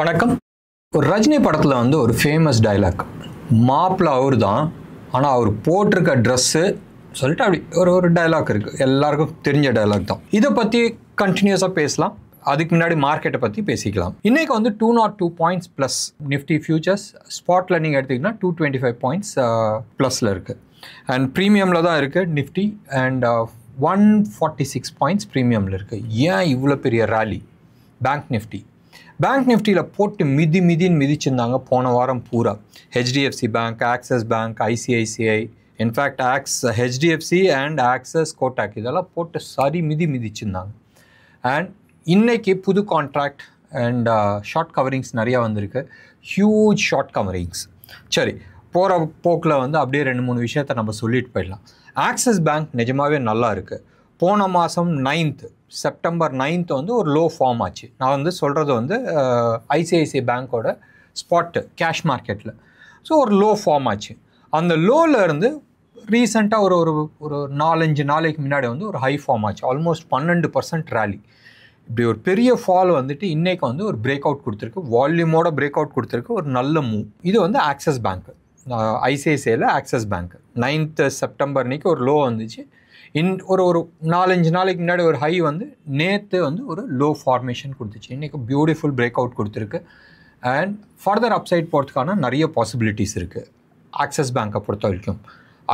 வணக்கம். ஒரு ரஜினி படத்தில் வந்து ஒரு ஃபேமஸ் டைலாக், மாப்பிள்ள அவர் தான், ஆனால் அவர் போட்டிருக்க ட்ரெஸ்ஸு சொல்லிட்டு அப்படி ஒரு டைலாக் இருக்குது. எல்லாருக்கும் தெரிஞ்ச டைலாக் தான். இதை பற்றி கண்டினியூஸாக பேசலாம். அதுக்கு முன்னாடி மார்க்கெட்டை பற்றி பேசிக்கலாம். இன்றைக்கி வந்து 202 பாயிண்ட்ஸ் ப்ளஸ் நிஃப்டி ஃபியூச்சர்ஸ். ஸ்பாட்டில் நீங்கள் எடுத்திங்கன்னா 225 பாயிண்ட்ஸ் ப்ளஸில் இருக்குது. அண்ட் ப்ரீமியமில் தான் இருக்குது நிஃப்டி. அண்ட் 146 பாயிண்ட்ஸ் ப்ரீமியமில் இருக்குது. ஏன் இவ்வளோ பெரிய ரேலி? பேங்க் நிஃப்டியில் போட்டு மிதிச்சிருந்தாங்க போன வாரம் பூரா. HDFC bank, access bank, ICICI, in fact HDFC and access, Kotak இதெல்லாம் போட்டு சரி மிதிச்சிருந்தாங்க. அண்ட் இன்றைக்கி புது கான்ட்ராக்ட் அண்ட் ஷார்ட் கவரிங்ஸ் நிறையா வந்திருக்கு. Huge short coverings. சரி, போகிற போக்கில் வந்து அப்படியே 2-3 விஷயத்தை நம்ம சொல்லிட்டு போயிடலாம். ஆக்சஸ் பேங்க் நிஜமாகவே நல்லா இருக்குது. போன மாதம் செப்டம்பர் 9 வந்து ஒரு லோ ஃபார்ம் ஆச்சு. நான் வந்து சொல்கிறது வந்து ஐசிஐசிஐ பேங்க்கோட ஸ்பாட்டு கேஷ் மார்க்கெட்டில். ஸோ ஒரு லோ ஃபார்ம் ஆச்சு. அந்த லோவில் இருந்து ரீசெண்டாக ஒரு 4-5 நாளைக்கு முன்னாடி வந்து ஒரு ஹை ஃபார்ம் ஆச்சு. Almost 12% rally. இப்படி ஒரு பெரிய ஃபால் வந்துட்டு இன்றைக்கி வந்து ஒரு பிரேக் அவுட் கொடுத்துருக்கு. வால்யூமோட பிரேக் அவுட் கொடுத்துருக்கு. ஒரு நல்ல மூவ். இது வந்து ஆக்சஸ் பேங்க்கு, ஐசிஐசிஐயில் ஆக்சஸ் பேங்க் 9 செப்டம்பர் அன்றைக்கி ஒரு லோ வந்துச்சு. ஒரு 4-5 நாளைக்கு முன்னாடி ஒரு ஹை வந்து நேற்று வந்து ஒரு லோ ஃபார்மேஷன் கொடுத்துச்சு. இன்றைக்கி பியூட்டிஃபுல் பிரேக் அவுட் கொடுத்துருக்கு. அண்ட் ஃபர்தர் அப்சைட் போகிறதுக்கான நிறைய பாசிபிலிட்டிஸ் இருக்குது ஆக்சஸ் பேங்க்கை பொறுத்த வரைக்கும்.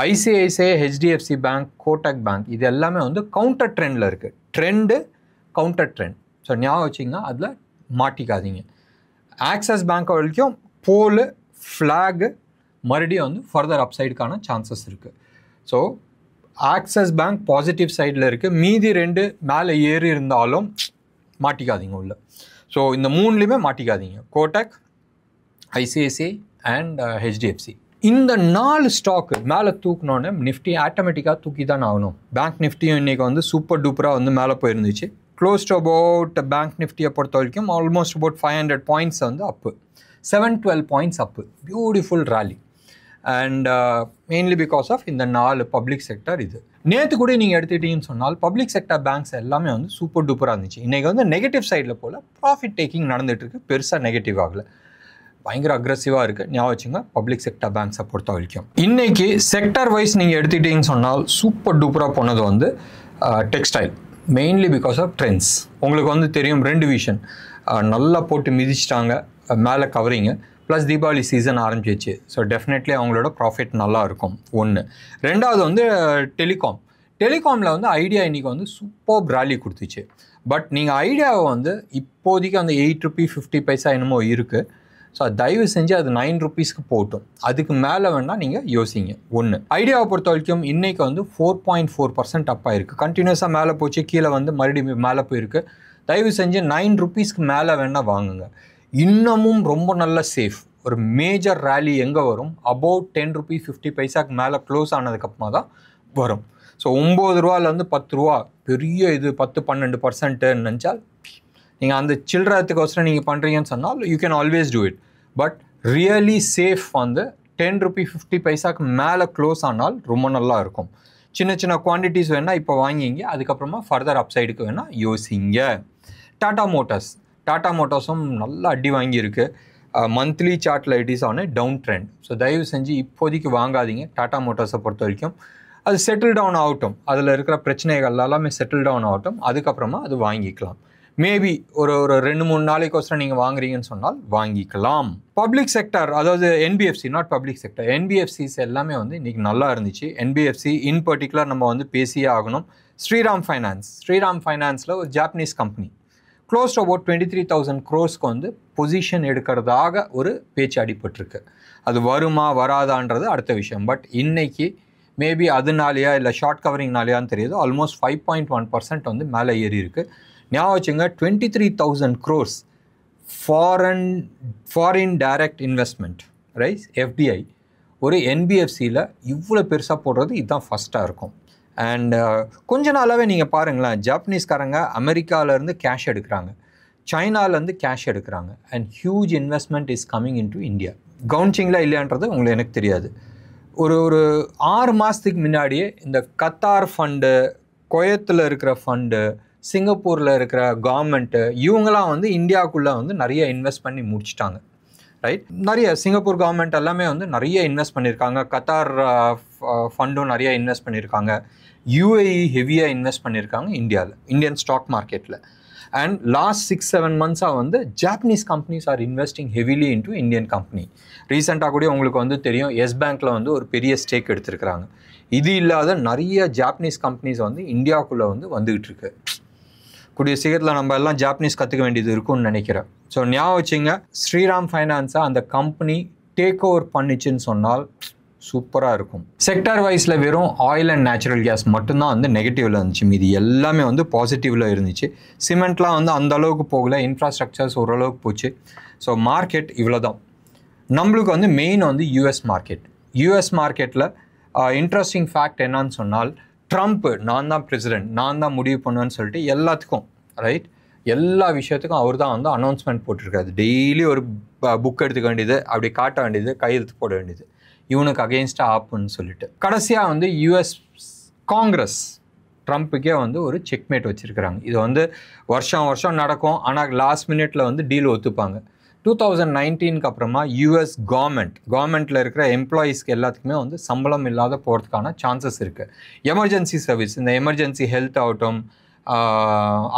ICICI, HDFC bank, Kotak bank இது எல்லாமே வந்து கவுண்டர் ட்ரெண்டில் இருக்குது. Trend counter trend. ஸோ ஞாபகம் வச்சிங்கன்னா அதில் மாட்டிக்காதீங்க. ஆக்சஸ் பேங்க் வரைக்கும் போலு ஃப்ளாகு மறுபடியும் வந்து ஃபர்தர் அப்சைடுக்கான சான்சஸ் இருக்குது. ஸோ ஆக்சஸ் பேங்க் பாசிட்டிவ் சைடில் இருக்குது. மீதி 2 மேலே ஏறி இருந்தாலும் மாட்டிக்காதீங்க உள்ள. ஸோ இந்த 3லையுமே மாட்டிக்காதீங்க, கோட்டாக், ஐசிஐசிஐ அண்ட் ஹெச்டிஎஃப்சி. இந்த 4 ஸ்டாக்கு மேலே தூக்கினோன்னே நிஃப்டி ஆட்டோமேட்டிக்காக தூக்கி தான் ஆகணும். பேங்க் நிஃப்டியும் இன்றைக்கி வந்து சூப்பர் டூப்பராக வந்து மேலே போயிருந்துச்சு. க்ளோஸ் டு அபவுட் பேங்க் நிஃப்டியை பொறுத்த வரைக்கும் ஆல்மோஸ்ட் அபவுட் 500 பாயிண்ட்ஸ் வந்து up, 712 points up. Beautiful rally. And mainly because of இந்த 4 பப்ளிக் செக்டர். இது நேற்று கூட நீங்கள் எடுத்துக்கிட்டீங்கன்னு சொன்னால் பப்ளிக் செக்டர் பேங்க்ஸ் எல்லாமே வந்து சூப்பர் டூப்பராக இருந்துச்சு. இன்றைக்கி வந்து நெகட்டிவ் சைடில் போல் ப்ராஃபிட் டேக்கிங் நடந்துகிட்ருக்கு. பெருசாக நெகட்டிவ் ஆகலை, பயங்கர அக்ரெசிவாக இருக்குது. ஞாபகம் வச்சுங்க பப்ளிக் செக்டர் பேங்க்ஸை பொறுத்த வரைக்கும். இன்றைக்கி செக்டர் வைஸ் நீங்கள் எடுத்துக்கிட்டீங்கன்னு சொன்னால் சூப்பர் டூப்பராக போனது வந்து textile, mainly because of trends. உங்களுக்கு வந்து தெரியும் 2 விஷயம் நல்லா போட்டு மிதிச்சிட்டாங்க, மேலே கவரிங்க, ப்ளஸ் தீபாவளி சீசன் ஆரம்பிச்சிச்சு. ஸோ டெஃபினெட்லி அவங்களோட ப்ராஃபிட் நல்லா இருக்கும். 1. 2வது வந்து டெலிகாமில் வந்து ஐடியா இன்றைக்கி வந்து சூப்பர் ரேலி கொடுத்துச்சு. பட் நீங்கள் ஐடியாவை வந்து இப்போதைக்கு அந்த 8 ரூபி 50 பைசா என்னமோ இருக்குது. ஸோ தயவு செஞ்சு அது 9 ரூபீஸ்க்கு போட்டும். அதுக்கு மேலே வேணால் நீங்கள் யோசிங்க. 1. ஐடியாவை பொறுத்த வரைக்கும் இன்றைக்கி வந்து 4.4% அப் ஆகிருக்கு. கண்டினியூஸாக மேலே போச்சு, கீழே வந்து மறுபடியும் மேலே போயிருக்கு. தயவு செஞ்சு 9 ரூபீஸ்க்கு மேலே வேணால் வாங்குங்க. இன்னமும் ரொம்ப நல்ல சேஃப். ஒரு மேஜர் ரேலி எங்கே வரும்? அபவுட் 10 ரூபி 50 பைசாக்கு மேலே க்ளோஸ் ஆனதுக்கப்புறமா தான் வரும். ஸோ 9 ரூபாலேருந்து 10 ரூபா பெரிய இது 10-12% நினச்சால் நீங்கள் அந்த சில்லறதுக்கோசரம் நீங்கள் பண்ணுறீங்கன்னு சொன்னால் you can always do it. But really safe வந்து 10 ரூபி 50 பைசாக்கு மேலே க்ளோஸ் ஆனால் ரொம்ப நல்லா இருக்கும். சின்ன குவான்டிட்டிஸ் வேணால் இப்போ வாங்கிங்க, அதுக்கப்புறமா ஃபர்தர் அப்சைடுக்கு வேணால் யோசிங்க. டாடா மோட்டார்ஸும் நல்லா அடி வாங்கியிருக்கு. மந்த்லி சார்ட்டில் it is on down trend. So தயவு செஞ்சு இப்போதைக்கு வாங்காதீங்க டாடா மோட்டார்ஸை பொறுத்த வரைக்கும். அது செட்டில் டவுன் ஆகட்டும், அதில் இருக்கிற பிரச்சனைகள் எல்லாமே செட்டில் டவுன் ஆகட்டும், அதுக்கப்புறமா அது வாங்கிக்கலாம். மேபி ஒரு 2-3 நாளைக்கோசரம் நீங்கள் வாங்குறீங்கன்னு சொன்னால் வாங்கிக்கலாம். பப்ளிக் செக்டர், அதாவது NBFC, not public sector, NBFCs எல்லாமே வந்து இன்றைக்கி நல்லா இருந்துச்சு. என்பிஎஃப்சி இன் பர்டிகுலர் நம்ம வந்து பேசியே ஆகணும். ஸ்ரீராம் ஃபைனான்ஸில் ஒரு Japanese company close to about 23,000 crores வந்து பொசிஷன் எடுக்கிறதாக ஒரு பேச்சு அடிபட்டிருக்கு. அது வருமா வராதான்றது அடுத்த விஷயம். பட் இன்னைக்கு மேபி அதனாலையா இல்லை ஷார்ட் கவரிங்னாலையான்னு தெரியுது, ஆல்மோஸ்ட் 5.1% வந்து மேலே ஏறி இருக்குது. ஞாபகம் வச்சுங்க 23,000 crores foreign direct investment, right, FDI ஒரு என்பிஎஃப்சியில் இவ்வளோ பெருசாக போடுறது இதுதான் ஃபஸ்ட்டாக இருக்கும். அண்ட் கொஞ்ச நாளாகவே நீங்கள் பாருங்களேன், ஜாப்பனீஸ்காரங்க அமெரிக்காவிலேருந்து கேஷ் எடுக்கிறாங்க, சைனாலேருந்து கேஷ் எடுக்கிறாங்க. And huge investment is coming into India. கவுன்சிங்களா இல்லையான்றது உங்களுக்கு எனக்கு தெரியாது. ஒரு 6 மாதத்துக்கு முன்னாடியே இந்த கத்தார் ஃபண்டு, குவைத்தில் இருக்கிற ஃபண்டு, சிங்கப்பூரில் இருக்கிற கவர்மெண்ட்டு இவங்களாம் வந்து இந்தியாவுக்குள்ளே வந்து நிறைய இன்வெஸ்ட் பண்ணி முடிச்சிட்டாங்க. ரைட், நிறைய சிங்கப்பூர் கவர்மெண்ட் எல்லாமே வந்து நிறைய இன்வெஸ்ட் பண்ணியிருக்காங்க. கத்தார் ஃபண்டும் நிறைய இன்வெஸ்ட் பண்ணியிருக்காங்க. UAE ஹெவியாக இன்வெஸ்ட் பண்ணியிருக்காங்க இந்தியாவில், இந்தியன் ஸ்டாக் மார்க்கெட்டில். அண்ட் லாஸ்ட் 6-7 monthஸாக வந்து Japanese companies are investing heavily into Indian company. ரீசெண்டாக கூட உங்களுக்கு வந்து தெரியும், எஸ் பேங்க்கில் வந்து ஒரு பெரிய ஸ்டேக் எடுத்திருக்கிறாங்க. இது இல்லாத நிறைய ஜாப்பனீஸ் கம்பெனிஸ் வந்து இந்தியாவுக்குள்ளே வந்து வந்துக்கிட்டு இருக்கு. கூடிய சீக்கிரத்தில் நம்ம எல்லாம் ஜாப்பனீஸ் கற்றுக்க வேண்டியது இருக்கும்னு நினைக்கிறேன். ஸோ ஞாபகம் வச்சுங்க, ஸ்ரீராம் ஃபைனான்ஸை அந்த கம்பெனி டேக் ஓவர் பண்ணிச்சுன்னு சொன்னால் சூப்பராக இருக்கும். செக்டார் வைஸில் வெறும் ஆயில் அண்ட் நேச்சுரல் கேஸ் மட்டும்தான் வந்து நெகட்டிவில் இருந்துச்சு, மீதி எல்லாமே வந்து பாசிட்டிவில் இருந்துச்சு. சிமெண்ட்லாம் வந்து அந்த அளவுக்கு போகல, இன்ஃப்ராஸ்ட்ரக்சர்ஸ் ஓரளவுக்கு போச்சு. ஸோ மார்க்கெட் இவ்வளோ தான். நம்மளுக்கு வந்து மெயின் வந்து யூஎஸ் மார்க்கெட். யூஎஸ் மார்க்கெட்டில் இன்ட்ரெஸ்டிங் ஃபேக்ட் என்னன்னு சொன்னால், ட்ரம்ப் நான் தான் பிரசிடென்ட், நான் தான் முடிவு பண்ணுவேன்னு சொல்லிட்டு எல்லாத்துக்கும், ரைட், எல்லா விஷயத்துக்கும் அவர் தான் வந்து அனௌன்ஸ்மெண்ட் போட்டிருக்காரு. டெய்லி ஒரு புக் எடுத்துக்க வேண்டியது, அப்படி காட்ட வேண்டியது, கையெழுத்து போட வேண்டியது, இவனுக்கு அகெயின்ஸ்டாக ஆப்புன்னு சொல்லிட்டு. கடைசியாக வந்து யூஎஸ் காங்கிரஸ் ட்ரம்ப்புக்கே வந்து ஒரு செக்மேட் வச்சுருக்கிறாங்க. இது வந்து வருஷம் நடக்கும், ஆனால் லாஸ்ட் மினிட்ல வந்து டீல் ஒத்துப்பாங்க. 2019 அப்புறமா யூஎஸ் கவர்மெண்ட்டில் இருக்கிற எம்ப்ளாயீஸ்க்கு எல்லாத்துக்குமே வந்து சம்பளம் இல்லாத போகிறதுக்கான சான்சஸ் இருக்குது. எமர்ஜென்சி சர்வீஸ், இந்த எமர்ஜென்சி ஹெல்த் ஆகட்டும்,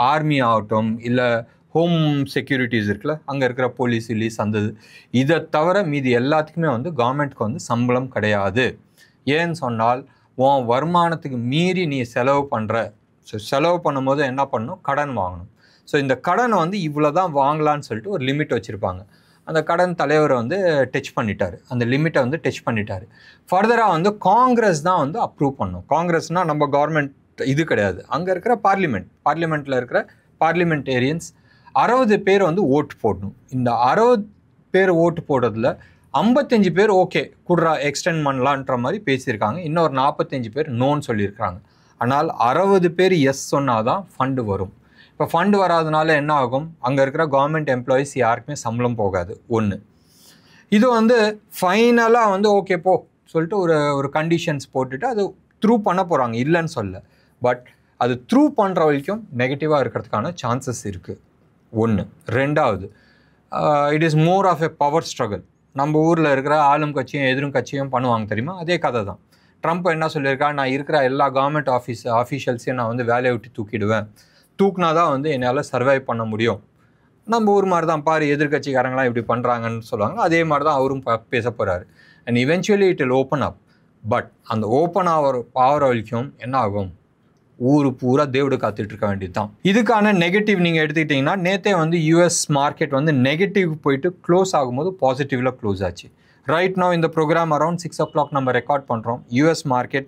ஆர்மி ஆகட்டும், இல்லை ஹோம் செக்யூரிட்டிஸ் இருக்குல்ல, அங்கே இருக்கிற போலீஸ் இல்லீஸ் அந்த இதை தவிர மீதி எல்லாத்துக்குமே வந்து கவர்மெண்ட்க்கு வந்து சம்பளம் கிடையாது. ஏன்னு சொன்னால், உன் வருமானத்துக்கு மீறி நீ செலவு பண்ணுற. ஸோ செலவு பண்ணும்போது என்ன பண்ணணும், கடன் வாங்கணும். ஸோ இந்த கடனை வந்து இவ்வளோ தான் வாங்கலான்னு சொல்லிட்டு ஒரு லிமிட் வச்சுருப்பாங்க. அந்த கடன் தலைவரை வந்து டச் பண்ணிட்டார், அந்த லிமிட்டை வந்து டச் பண்ணிட்டார். ஃபர்தராக வந்து காங்கிரஸ் தான் வந்து அப்ரூவ் பண்ணணும். காங்கிரஸ்னால் நம்ம கவர்மெண்ட் இது கிடையாது, அங்கே இருக்கிற பார்லிமெண்ட்டில் இருக்கிற பார்லிமெண்டேரியன்ஸ் 60 பேர் வந்து ஓட்டு போடணும். இந்த 60 பேர் ஓட்டு போடுறதுல 55 பேர் ஓகே குட்ரா எக்ஸ்டெண்ட் பண்ணலான்ற மாதிரி பேசியிருக்காங்க. இன்னொரு 45 பேர் நோன்னு சொல்லியிருக்காங்க. ஆனால் 60 பேர் எஸ் சொன்னால் தான் ஃபண்டு வரும். இப்போ ஃபண்டு வராதனால என்ன ஆகும், அங்கே இருக்கிற கவர்மெண்ட் எம்ப்ளாயீஸ் யாருக்குமே சம்பளம் போகாது. ஒன்று இது வந்து ஃபைனலாக வந்து ஓகே போ சொல்லிட்டு ஒரு கண்டிஷன்ஸ் போட்டுட்டு அது த்ரூ பண்ண போகிறாங்க, இல்லைன்னு சொல்ல. பட் அது த்ரூ பண்ணுற வரைக்கும் நெகட்டிவாக இருக்கிறதுக்கான சான்சஸ் இருக்குது. ஒன்று. ரெண்டாவது, it is more of a power struggle. நம்ம ஊரில் இருக்கிற ஆளும் கட்சியும் எதிரும் கட்சியும் பண்ணுவாங்க தெரியுமா, அதே கதை தான். ட்ரம்ப் என்ன சொல்லியிருக்கா, நான் இருக்கிற எல்லா கவர்மெண்ட் ஆஃபீஷியல்ஸையும் நான் வந்து வேலையை விட்டு தூக்கிடுவேன், தூக்குனா தான் வந்து என்னால் சர்வைவ் பண்ண முடியும். நம்ம ஊர் மாதிரி தான் பாரு, எதிர்கட்சிக்காரங்களாம் இப்படி பண்ணுறாங்கன்னு சொல்லுவாங்க, அதே மாதிரி தான் அவரும் பேச போகிறாரு. And eventually it will open up. But அந்த ஓப்பன் ஆகிற வரைக்கும் என்ன ஆகும், ஊர் பூரா தேவடு காத்துட்டு இருக்க வேண்டியது தான். இதுக்கான நெகட்டிவ் நீங்கள் எடுத்துக்கிட்டிங்கன்னா, நேற்றே வந்து யூஎஸ் மார்க்கெட் வந்து நெகட்டிவ் போயிட்டு க்ளோஸ் ஆகும்போது பாசிட்டிவில் க்ளோஸ் ஆச்சு. ரைட் நோ இந்த ப்ரோக்ராம் அரௌண்ட் 6 o'clock நம்ம ரெக்கார்ட் பண்ணுறோம். US market